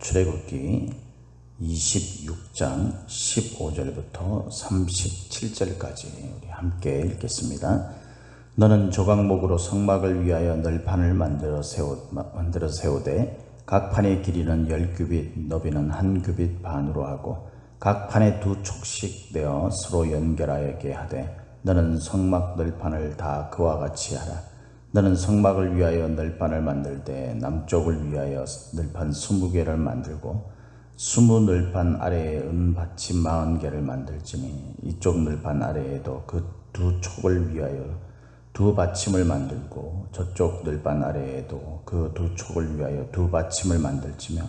출애굽기 26장 15절부터 37절까지 우리 함께 읽겠습니다. 너는 조각목으로 성막을 위하여 널판을 만들어 세우되 각 판의 길이는 10규빗, 너비는 1규빗 반으로 하고 각 판에 2촉씩 내어 서로 연결하게 하되 너는 성막 널판을 다 그와 같이 하라. 너는 성막을 위하여 널판을 만들 때 남쪽을 위하여 널판 20개를 만들고 20널판 아래에 은받침 40개를 만들지니 이쪽 널판 아래에도 그 2촉을 위하여 2받침을 만들고 저쪽 널판 아래에도 그 2촉을 위하여 2받침을 만들지며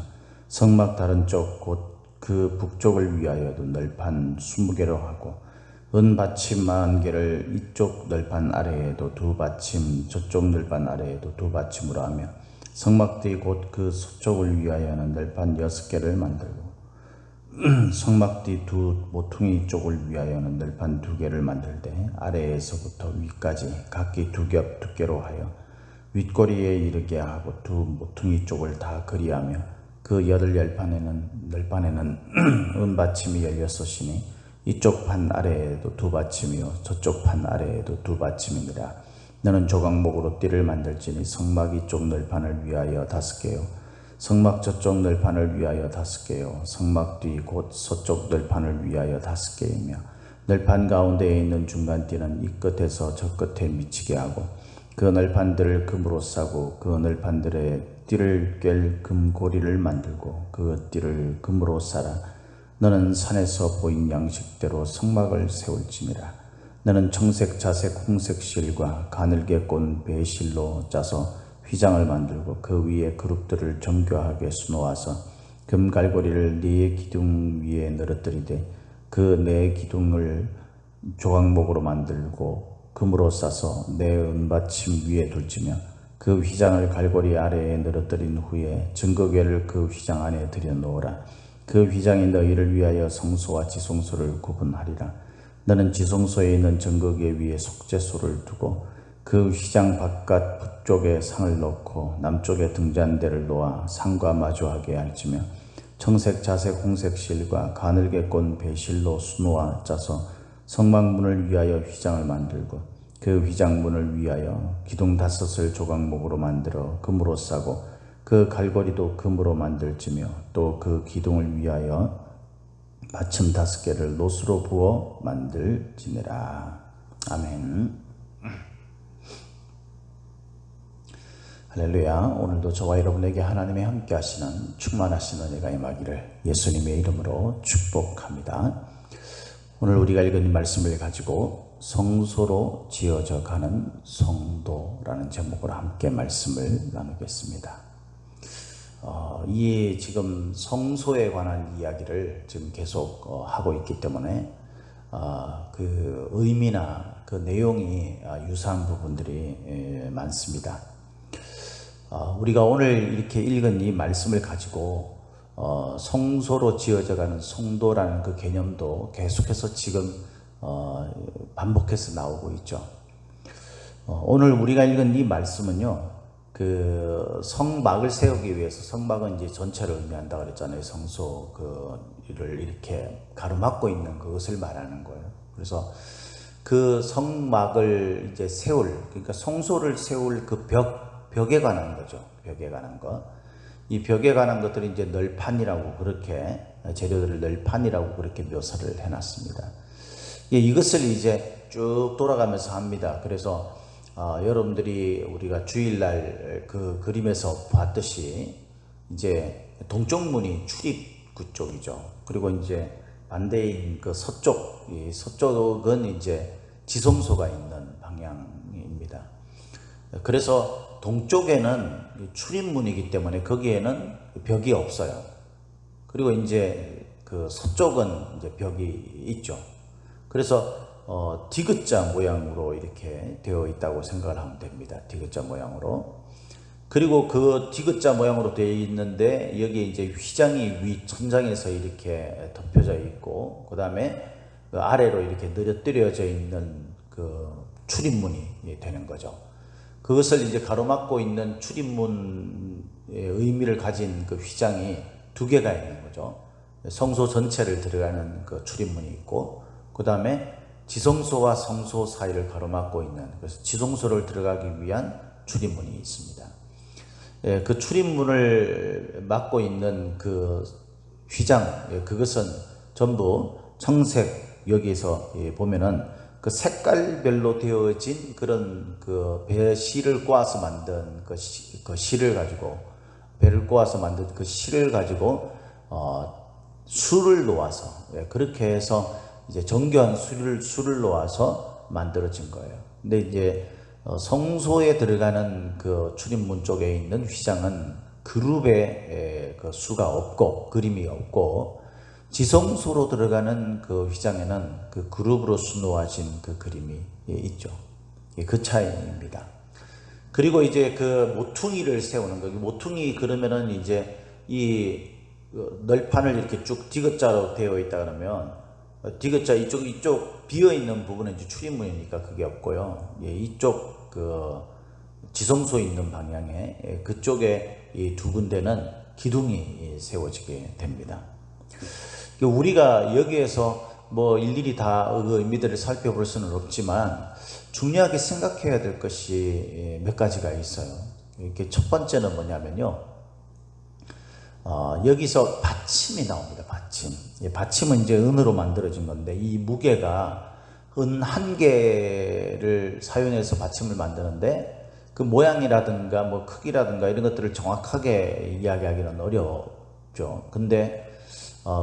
성막 다른 쪽 곧 그 북쪽을 위하여도 널판 20개로 하고 은받침 40개를 이쪽 널판 아래에도 2받침 저쪽 널판 아래에도 2받침으로 하며 성막 뒤 곧 그 서쪽을 위하여는 널판 6개를 만들고 성막 뒤 모퉁이 쪽을 위하여는 널판 2개를 만들되 아래에서부터 위까지 각기 2겹 두께로 하여 윗꼬리에 이르게 하고 2 모퉁이 쪽을 다 그리하며 그 널판에는 은받침이 16이니 이쪽 판 아래에도 2받침이요 저쪽 판 아래에도 2받침이니라. 너는 조각목으로 띠를 만들지니 성막 이쪽 널판을 위하여 5개요 성막 저쪽 널판을 위하여 5개요 성막 뒤 곧 서쪽 널판을 위하여 5개이며 널판 가운데에 있는 중간띠는 이 끝에서 저 끝에 미치게 하고 그 널판들을 금으로 싸고 그 널판들의 띠를 꿰 금고리를 만들고 그 띠를 금으로 싸라. 너는 산에서 보인 양식대로 성막을 세울지니라. 너는 청색, 자색, 홍색 실과 가늘게 꼰 배실로 짜서 휘장을 만들고 그 위에 그룹들을 정교하게 수놓아서 금갈고리를 네 기둥 위에 늘어뜨리되 그 네 기둥을 조각목으로 만들고 금으로 싸서 네 은받침 위에 둘지며 그 휘장을 갈고리 아래에 늘어뜨린 후에 증거궤를 그 휘장 안에 들여놓으라. 그 휘장이 너희를 위하여 성소와 지성소를 구분하리라. 너는 지성소에 있는 증거궤 위에 속죄소를 두고 그 휘장 바깥 북쪽에 상을 놓고 남쪽에 등잔대를 놓아 상과 마주하게 할지며 청색, 자색, 홍색 실과 가늘게 꼰 배실로 수놓아 짜서 성막문을 위하여 휘장을 만들고 그 휘장문을 위하여 기둥 5을 조각목으로 만들어 금으로 싸고 그 갈고리도 금으로 만들지며 또 그 기둥을 위하여 받침 5개를 노수로 부어 만들지니라. 아멘. 할렐루야. 오늘도 저와 여러분에게 하나님의 함께 하시는 충만하신 은혜가 임하기를 예수님의 이름으로 축복합니다. 오늘 우리가 읽은 말씀을 가지고 성소로 지어져 가는 성도라는 제목으로 함께 말씀을 나누겠습니다. 이 지금 성소에 관한 이야기를 지금 계속 하고 있기 때문에 그 의미나 그 내용이 유사한 부분들이 많습니다. 우리가 오늘 이렇게 읽은 이 말씀을 가지고 성소로 지어져 가는 성도라는 그 개념도 계속해서 지금 반복해서 나오고 있죠. 오늘 우리가 읽은 이 말씀은요, 그 성막을 세우기 위해서, 성막은 이제 전체를 의미한다 그랬잖아요. 성소를 이렇게 가로막고 있는 그것을 말하는 거예요. 그래서 그 성막을 이제 그러니까 성소를 세울 그 벽에 관한 거죠. 벽에 관한 것. 이 벽에 관한 것들이 이제 널판이라고 그렇게, 재료들을 널판이라고 그렇게 묘사를 해놨습니다. 이것을 이제 쭉 돌아가면서 합니다. 그래서 여러분들이 우리가 주일날 그 그림에서 봤듯이 이제 동쪽 문이 출입구 쪽이죠. 그리고 이제 반대인 그 서쪽은 이제 지성소가 있는 방향입니다. 그래서 동쪽에는 출입문이기 때문에 거기에는 벽이 없어요. 그리고 이제 그 서쪽은 이제 벽이 있죠. 그래서 디귿자 모양으로 이렇게 되어 있다고 생각을 하면 됩니다. 디귿자 모양으로. 그리고 그 디귿자 모양으로 되어 있는데 여기에 이제 휘장이 위 천장에서 이렇게 덮여져 있고 그 다음에 그 아래로 이렇게 늘어뜨려져 있는 그 출입문이 되는 거죠. 그것을 이제 가로막고 있는 출입문의 의미를 가진 그 휘장이 두 개가 있는 거죠. 성소 전체를 들어가는 그 출입문이 있고, 그 다음에 지성소와 성소 사이를 가로막고 있는, 그래서 지성소를 들어가기 위한 출입문이 있습니다. 그 출입문을 막고 있는 그 휘장, 그것은 전부 청색, 여기서 보면은 그 색깔별로 되어진 그런 그 배 실을 꼬아서 만든 그 실을 가지고, 배를 꼬아서 만든 그 실을 가지고 술을 놓아서, 그렇게 해서 이제 정교한 술을 놓아서 만들어진 거예요. 근데 이제 성소에 들어가는 그 출입문 쪽에 있는 휘장은 그룹의 그 수가 없고 그림이 없고, 지성소로 들어가는 그 휘장에는 그 그룹으로 수놓아진 그 그림이 있죠. 그 차이입니다. 그리고 이제 그 모퉁이를 세우는 거, 모퉁이 그러면은 이제 이 널판을 이렇게 쭉 디귿자로 되어 있다 그러면, 디귿자 이쪽 비어 있는 부분은 이제 출입문이니까 그게 없고요. 이쪽 그 지성소 있는 방향에 그쪽에 이 두 군데는 기둥이 세워지게 됩니다. 우리가 여기에서 뭐 일일이 다 그 의미들을 살펴볼 수는 없지만 중요하게 생각해야 될 것이 몇 가지가 있어요. 이렇게 첫 번째는 뭐냐면요, 여기서 받침이 나옵니다. 받침. 받침은 이제 은으로 만들어진 건데, 이 무게가 은 한 개를 사용해서 받침을 만드는데, 그 모양이라든가 뭐 크기라든가 이런 것들을 정확하게 이야기하기는 어렵죠. 근데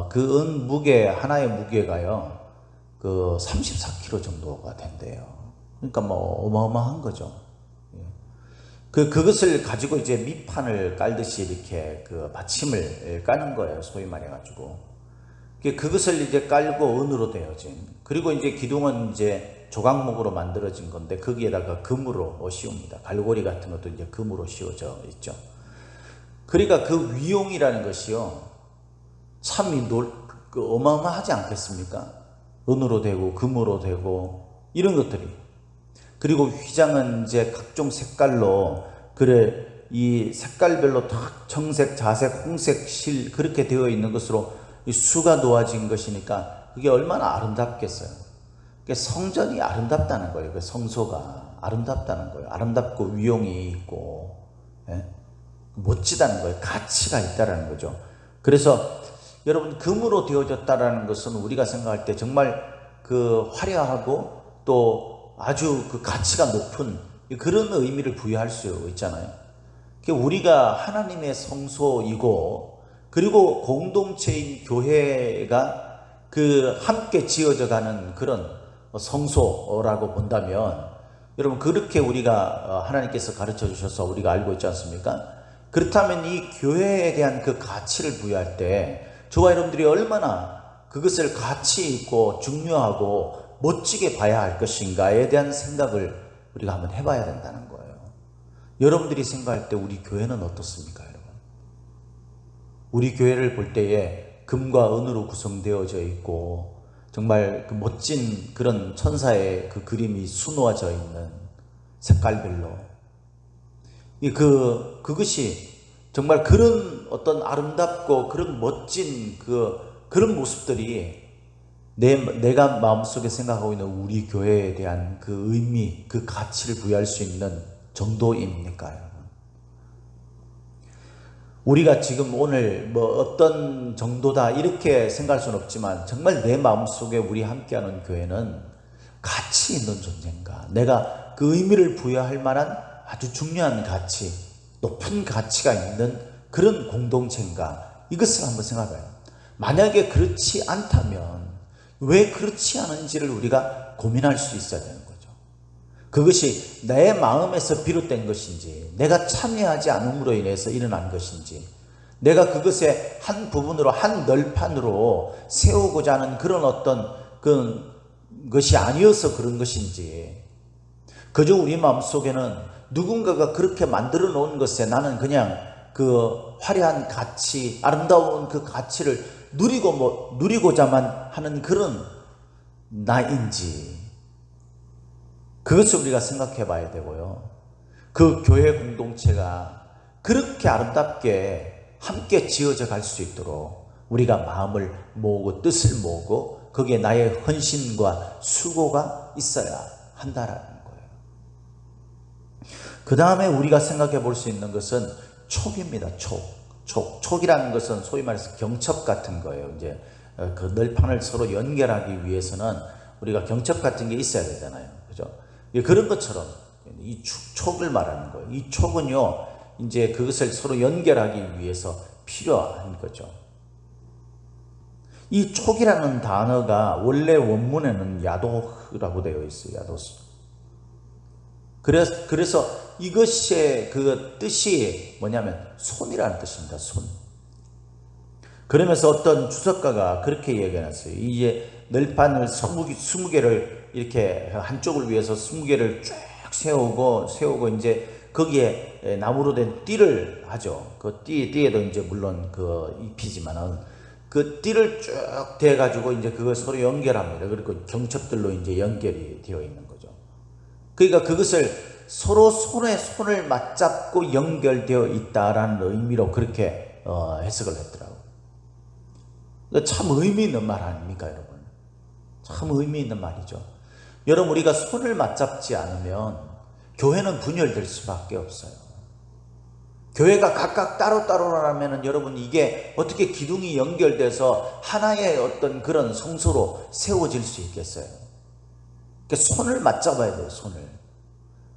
그 은 무게 하나의 무게가요, 그 34kg 정도가 된대요. 그러니까 뭐 어마어마한 거죠. 그것을 가지고 이제 밑판을 깔듯이 이렇게 그 받침을 까는 거예요. 소위 말해가지고. 그것을 이제 깔고 은으로 되어진, 그리고 이제 기둥은 이제 조각목으로 만들어진 건데 거기에다가 금으로 씌웁니다. 갈고리 같은 것도 이제 금으로 씌워져 있죠. 그러니까 그 위용이라는 것이요, 참 어마어마하지 않겠습니까? 은으로 되고 금으로 되고 이런 것들이. 그리고 휘장은 이제 각종 색깔로, 그래 이 색깔별로 탁 청색, 자색, 홍색, 실 그렇게 되어 있는 것으로 이 수가 놓아진 것이니까 그게 얼마나 아름답겠어요. 성전이 아름답다는 거예요. 그 성소가 아름답다는 거예요. 아름답고 위용이 있고, 멋지다는 거예요. 가치가 있다라는 거죠. 그래서 여러분, 금으로 되어졌다라는 것은 우리가 생각할 때 정말 그 화려하고 또 아주 그 가치가 높은 그런 의미를 부여할 수 있잖아요. 우리가 하나님의 성소이고, 그리고 공동체인 교회가 그 함께 지어져 가는 그런 성소라고 본다면, 여러분 그렇게 우리가 하나님께서 가르쳐 주셔서 우리가 알고 있지 않습니까? 그렇다면 이 교회에 대한 그 가치를 부여할 때 저와 여러분들이 얼마나 그것을 가치 있고 중요하고 멋지게 봐야 할 것인가에 대한 생각을 우리가 한번 해봐야 된다는 거예요. 여러분들이 생각할 때 우리 교회는 어떻습니까, 여러분? 우리 교회를 볼 때에 금과 은으로 구성되어져 있고 정말 그 멋진 그런 천사의 그 그림이 수놓아져 있는 색깔별로, 그것이 정말 그런 어떤 아름답고 그런 멋진 그런 모습들이 내가 마음속에 생각하고 있는 우리 교회에 대한 그 의미, 그 가치를 부여할 수 있는 정도입니까? 우리가 지금 오늘 뭐 어떤 정도다 이렇게 생각할 수는 없지만, 정말 내 마음속에 우리 함께하는 교회는 가치 있는 존재인가, 내가 그 의미를 부여할 만한 아주 중요한 가치, 높은 가치가 있는 그런 공동체인가, 이것을 한번 생각해봐요. 만약에 그렇지 않다면 왜 그렇지 않은지를 우리가 고민할 수 있어야 되는 거죠. 그것이 내 마음에서 비롯된 것인지, 내가 참여하지 않음으로 인해서 일어난 것인지, 내가 그것의 한 부분으로, 한 널판으로 세우고자 하는 그런 어떤 것이 아니어서 그런 것인지, 그저 우리 마음속에는 누군가가 그렇게 만들어 놓은 것에 나는 그냥 그 화려한 가치, 아름다운 그 가치를 누리고자만 하는 그런 나인지, 그것을 우리가 생각해 봐야 되고요. 그 교회 공동체가 그렇게 아름답게 함께 지어져 갈 수 있도록 우리가 마음을 모으고 뜻을 모으고 거기에 나의 헌신과 수고가 있어야 한다라는 거예요. 그 다음에 우리가 생각해 볼 수 있는 것은 촉입니다. 촉이라는 것은 소위 말해서 경첩 같은 거예요. 이제 그 널판을 서로 연결하기 위해서는 우리가 경첩 같은 게 있어야 되잖아요. 그죠? 그런 것처럼 이 촉을 말하는 거예요. 이 촉은요, 이제 그것을 서로 연결하기 위해서 필요한 거죠. 이 촉이라는 단어가 원래 원문에는 야도라고 되어 있어요. 야도스. 그래서 이것의 그 뜻이 뭐냐면 손이라는 뜻입니다. 손. 그러면서 어떤 주석가가 그렇게 얘기해놨어요. 이제 널판을 20개를 이렇게 한쪽을 위해서 20개를 쭉 세우고 이제 거기에 나무로 된 띠를 하죠. 그 띠에도 이제 물론 그 잎이지만은 그 띠를 쭉 대가지고 이제 그걸 서로 연결합니다. 그리고 경첩들로 이제 연결이 되어 있는 거죠. 그러니까 그것을 서로 손에 손을 맞잡고 연결되어 있다라는 의미로 그렇게 해석을 했더라고요. 참 의미 있는 말 아닙니까, 여러분? 참 의미 있는 말이죠. 여러분, 우리가 손을 맞잡지 않으면 교회는 분열될 수밖에 없어요. 교회가 각각 따로따로라면 여러분 이게 어떻게 기둥이 연결돼서 하나의 어떤 그런 성소로 세워질 수 있겠어요? 그러니까 손을 맞잡아야 돼요. 손을.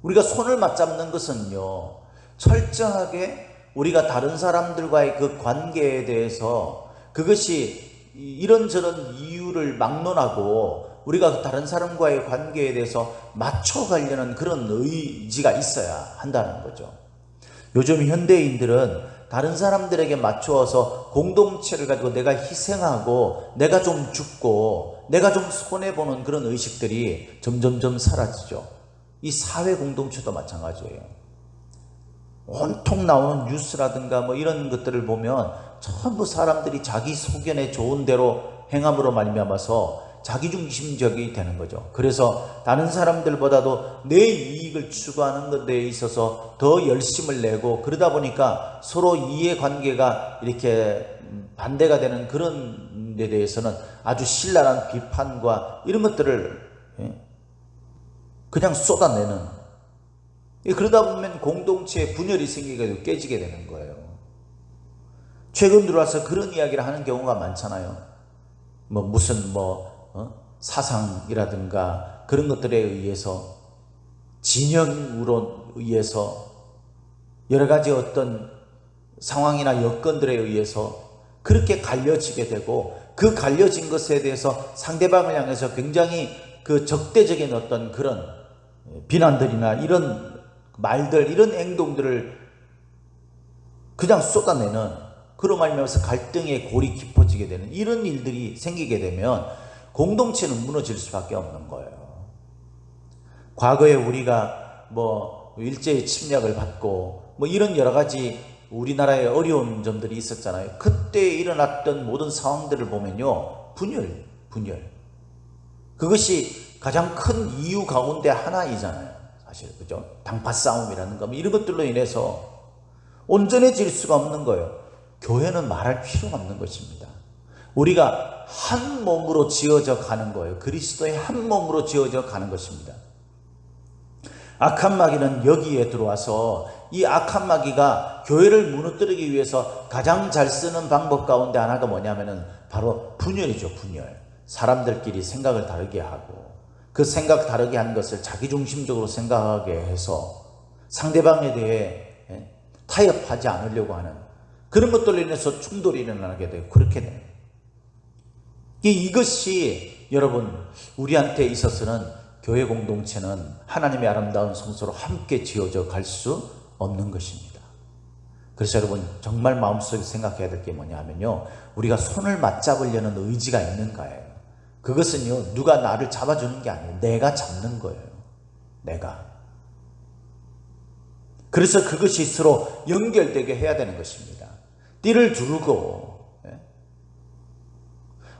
우리가 손을 맞잡는 것은요, 철저하게 우리가 다른 사람들과의 그 관계에 대해서 그것이 이런저런 이유를 막론하고 우리가 다른 사람과의 관계에 대해서 맞춰가려는 그런 의지가 있어야 한다는 거죠. 요즘 현대인들은 다른 사람들에게 맞추어서 공동체를 가지고 내가 희생하고 내가 좀 죽고 내가 좀 손해보는 그런 의식들이 점점점 사라지죠. 이 사회 공동체도 마찬가지예요. 온통 나오는 뉴스라든가 뭐 이런 것들을 보면 전부 사람들이 자기 소견에 좋은 대로 행함으로 말미암아서 자기중심적이 되는 거죠. 그래서 다른 사람들보다도 내 이익을 추구하는 것에 있어서 더 열심을 내고 그러다 보니까 서로 이해관계가 이렇게 반대가 되는 그런 데 대해서는 아주 신랄한 비판과 이런 것들을 그냥 쏟아내는, 그러다 보면 공동체에 분열이 생기게 되고 깨지게 되는 거예요. 최근 들어와서 그런 이야기를 하는 경우가 많잖아요. 무슨 사상이라든가 그런 것들에 의해서 진영으로 의해서 여러 가지 어떤 상황이나 여건들에 의해서 그렇게 갈려지게 되고 그 갈려진 것에 대해서 상대방을 향해서 굉장히 그 적대적인 어떤 그런 비난들이나 이런 말들, 이런 행동들을 그냥 쏟아내는, 그로 말미암아서 갈등의 골이 깊어지게 되는 이런 일들이 생기게 되면 공동체는 무너질 수밖에 없는 거예요. 과거에 우리가 일제의 침략을 받고 이런 여러 가지 우리나라의 어려운 점들이 있었잖아요. 그때 일어났던 모든 상황들을 보면요, 분열. 그것이 가장 큰 이유 가운데 하나이잖아요. 사실, 그죠? 당파 싸움이라든가 이런 것들로 인해서 온전해질 수가 없는 거예요. 교회는 말할 필요가 없는 것입니다. 우리가 한 몸으로 지어져 가는 거예요. 그리스도의 한 몸으로 지어져 가는 것입니다. 악한 마귀는 여기에 들어와서 이 악한 마귀가 교회를 무너뜨리기 위해서 가장 잘 쓰는 방법 가운데 하나가 뭐냐면은 바로 분열이죠. 분열. 사람들끼리 생각을 다르게 하고 그 생각 다르게 한 것을 자기중심적으로 생각하게 해서 상대방에 대해 타협하지 않으려고 하는 그런 것들로 인해서 충돌이 일어나게 되고 그렇게 돼요. 이것이 여러분 우리한테 있어서는 교회 공동체는 하나님의 아름다운 성소로 함께 지어져 갈 수 없는 것입니다. 그래서 여러분 정말 마음속에 생각해야 될 게 뭐냐 하면요, 우리가 손을 맞잡으려는 의지가 있는가예요. 그것은요, 누가 나를 잡아주는 게 아니에요. 내가 잡는 거예요. 내가. 그래서 그것이 서로 연결되게 해야 되는 것입니다. 띠를 두르고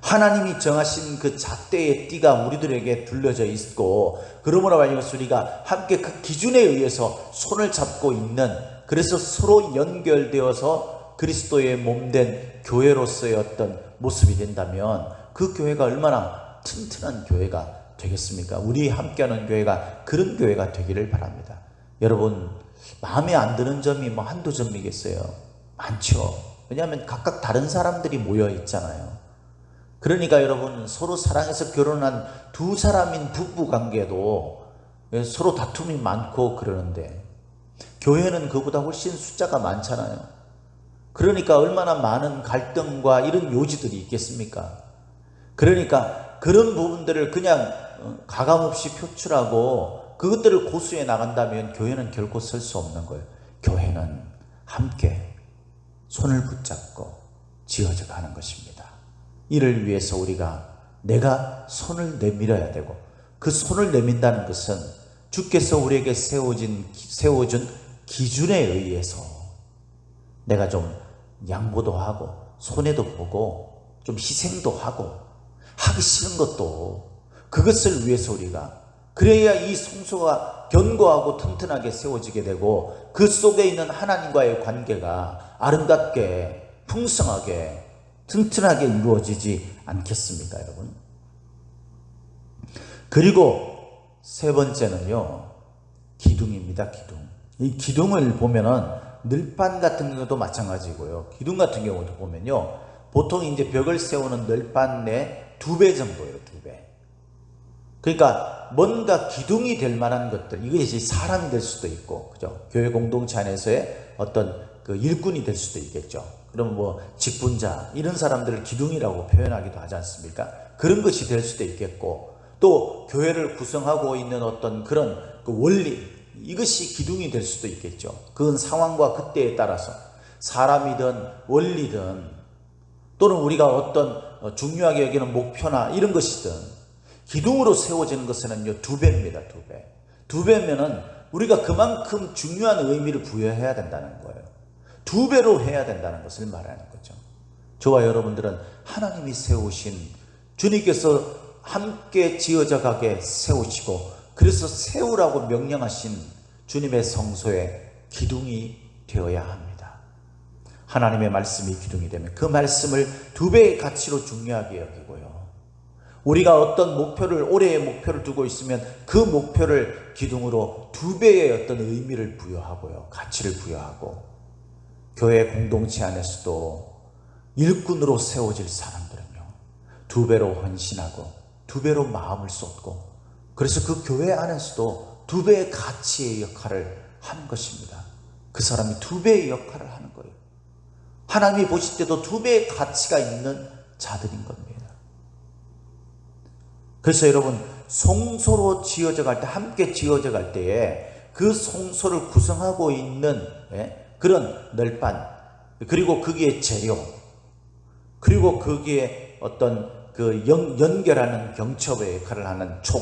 하나님이 정하신 그 잣대의 띠가 우리들에게 둘러져 있고, 그러므로 말미암아서 우리가 함께 그 기준에 의해서 손을 잡고 있는, 그래서 서로 연결되어서 그리스도의 몸된 교회로서의 어떤 모습이 된다면 그 교회가 얼마나 튼튼한 교회가 되겠습니까? 우리 함께하는 교회가 그런 교회가 되기를 바랍니다. 여러분, 마음에 안 드는 점이 뭐 한두 점이겠어요? 많죠. 왜냐하면 각각 다른 사람들이 모여 있잖아요. 그러니까 여러분, 서로 사랑해서 결혼한 두 사람인 부부 관계도 서로 다툼이 많고 그러는데 교회는 그보다 훨씬 숫자가 많잖아요. 그러니까 얼마나 많은 갈등과 이런 요지들이 있겠습니까? 그러니까 그런 부분들을 그냥 가감없이 표출하고 그것들을 고수해 나간다면 교회는 결코 설 수 없는 거예요. 교회는 함께 손을 붙잡고 지어져 가는 것입니다. 이를 위해서 우리가 내가 손을 내밀어야 되고, 그 손을 내민다는 것은 주께서 우리에게 세워준 기준에 의해서 내가 좀 양보도 하고 손해도 보고 좀 희생도 하고 하기 싫은 것도 그것을 위해서 우리가, 그래야 이 성소가 견고하고 튼튼하게 세워지게 되고 그 속에 있는 하나님과의 관계가 아름답게 풍성하게 튼튼하게 이루어지지 않겠습니까, 여러분? 그리고 세 번째는요, 기둥입니다. 기둥. 이 기둥을 보면은 늘판 같은 경우도 마찬가지고요. 기둥 같은 경우도 보면요, 보통 이제 벽을 세우는 늘판의 2배 정도예요. 2배. 그러니까 뭔가 기둥이 될 만한 것들, 이것이 사람이 될 수도 있고, 그죠? 교회 공동체 안에서의 어떤 그 일꾼이 될 수도 있겠죠. 그럼 뭐 직분자, 이런 사람들을 기둥이라고 표현하기도 하지 않습니까? 그런 것이 될 수도 있겠고, 또 교회를 구성하고 있는 어떤 그런 그 원리, 이것이 기둥이 될 수도 있겠죠. 그건 상황과 그때에 따라서 사람이든 원리든 또는 우리가 어떤 중요하게 여기는 목표나 이런 것이든 기둥으로 세워지는 것은요 2배입니다. 2배. 2배면은 우리가 그만큼 중요한 의미를 부여해야 된다는 거예요. 2배로 해야 된다는 것을 말하는 거죠. 저와 여러분들은 하나님이 세우신, 주님께서 함께 지어져 가게 세우시고 그래서 세우라고 명령하신 주님의 성소의 기둥이 되어야 합니다. 하나님의 말씀이 기둥이 되면 그 말씀을 2배의 가치로 중요하게 여기고요, 우리가 어떤 목표를, 올해의 목표를 두고 있으면 그 목표를 기둥으로 2배의 어떤 의미를 부여하고요, 가치를 부여하고, 교회 공동체 안에서도 일꾼으로 세워질 사람들은요 2배로 헌신하고 2배로 마음을 쏟고, 그래서 그 교회 안에서도 2배의 가치의 역할을 하는 것입니다. 그 사람이 2배의 역할을 하는 거예요. 하나님이 보실 때도 2배의 가치가 있는 자들인 겁니다. 그래서 여러분, 성소로 지어져 갈 때, 함께 지어져 갈 때에 그 성소를 구성하고 있는 그런 널판, 그리고 거기에 재료, 그리고 거기에 어떤 그 연결하는 경첩의 역할을 하는 총,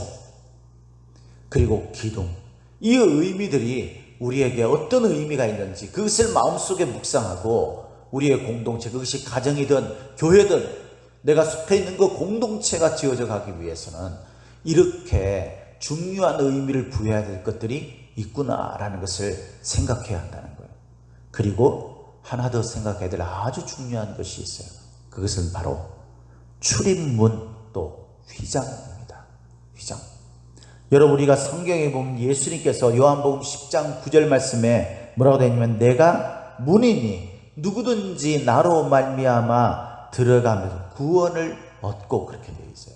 그리고 기둥, 이 의미들이 우리에게 어떤 의미가 있는지 그것을 마음속에 묵상하고 우리의 공동체, 그것이 가정이든 교회든 내가 속해 있는 그 공동체가 지어져 가기 위해서는 이렇게 중요한 의미를 부여해야 될 것들이 있구나라는 것을 생각해야 한다는 거예요. 그리고 하나 더 생각해야 될 아주 중요한 것이 있어요. 그것은 바로 출입문 또 휘장입니다. 휘장. 여러분, 우리가 성경에 보면 예수님께서 요한복음 10장 9절 말씀에 뭐라고 되어 있냐면, 내가 문이니 누구든지 나로 말미암아 들어가면서 구원을 얻고, 그렇게 되어 있어요.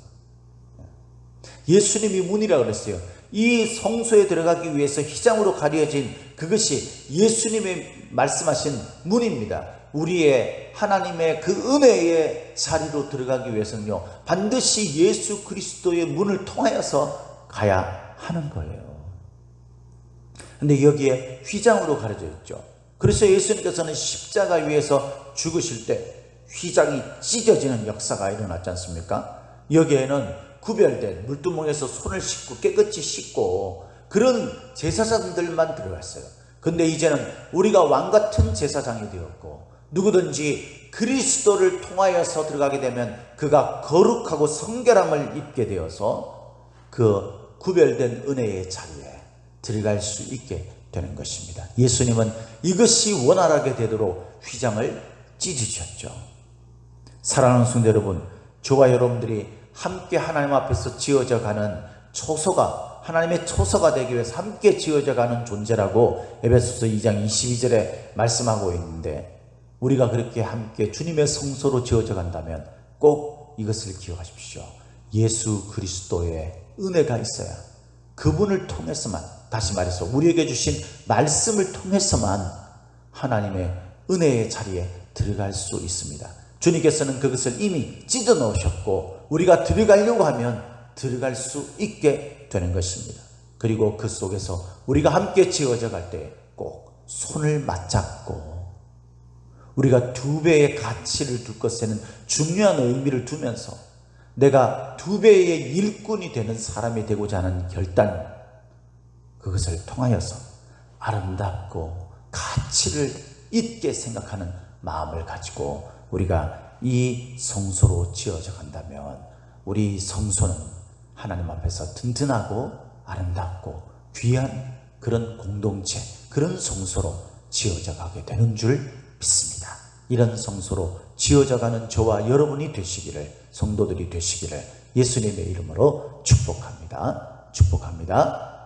예수님이 문이라고 그랬어요. 이 성소에 들어가기 위해서 휘장으로 가려진 그것이 예수님이 말씀하신 문입니다. 우리의 하나님의 그 은혜의 자리로 들어가기 위해서는요 반드시 예수 그리스도의 문을 통하여서 가야 하는 거예요. 근데 여기에 휘장으로 가려져 있죠. 그래서 예수님께서는 십자가 위에서 죽으실 때 휘장이 찢어지는 역사가 일어났지 않습니까? 여기에는 구별된 물두멍에서 손을 씻고 깨끗이 씻고 그런 제사장들만 들어갔어요. 근데 이제는 우리가 왕같은 제사장이 되었고, 누구든지 그리스도를 통하여서 들어가게 되면 그가 거룩하고 성결함을 입게 되어서 그 구별된 은혜의 자리에 들어갈 수 있게 되는 것입니다. 예수님은 이것이 원활하게 되도록 휘장을 찢으셨죠. 사랑하는 성도 여러분, 저와 여러분들이 함께 하나님 앞에서 지어져 가는 초소가, 하나님의 초소가 되기 위해서 함께 지어져 가는 존재라고 에베소서 2장 22절에 말씀하고 있는데, 우리가 그렇게 함께 주님의 성소로 지어져 간다면 꼭 이것을 기억하십시오. 예수 그리스도의 은혜가 있어야, 그분을 통해서만, 다시 말해서 우리에게 주신 말씀을 통해서만 하나님의 은혜의 자리에 들어갈 수 있습니다. 주님께서는 그것을 이미 찢어 놓으셨고 우리가 들어가려고 하면 들어갈 수 있게 되는 것입니다. 그리고 그 속에서 우리가 함께 지어져 갈 때 꼭 손을 맞잡고, 우리가 두 배의 가치를 둘 것에는 중요한 의미를 두면서 내가 두 배의 일꾼이 되는 사람이 되고자 하는 결단, 그것을 통하여서 아름답고 가치를 있게 생각하는 마음을 가지고 우리가 이 성소로 지어져 간다면 우리 성소는 하나님 앞에서 든든하고 아름답고 귀한 그런 공동체, 그런 성소로 지어져 가게 되는 줄 믿습니다. 이런 성소로 지어져 가는 저와 여러분이 되시기를, 성도들이 되시기를 예수님의 이름으로 축복합니다. 축복합니다.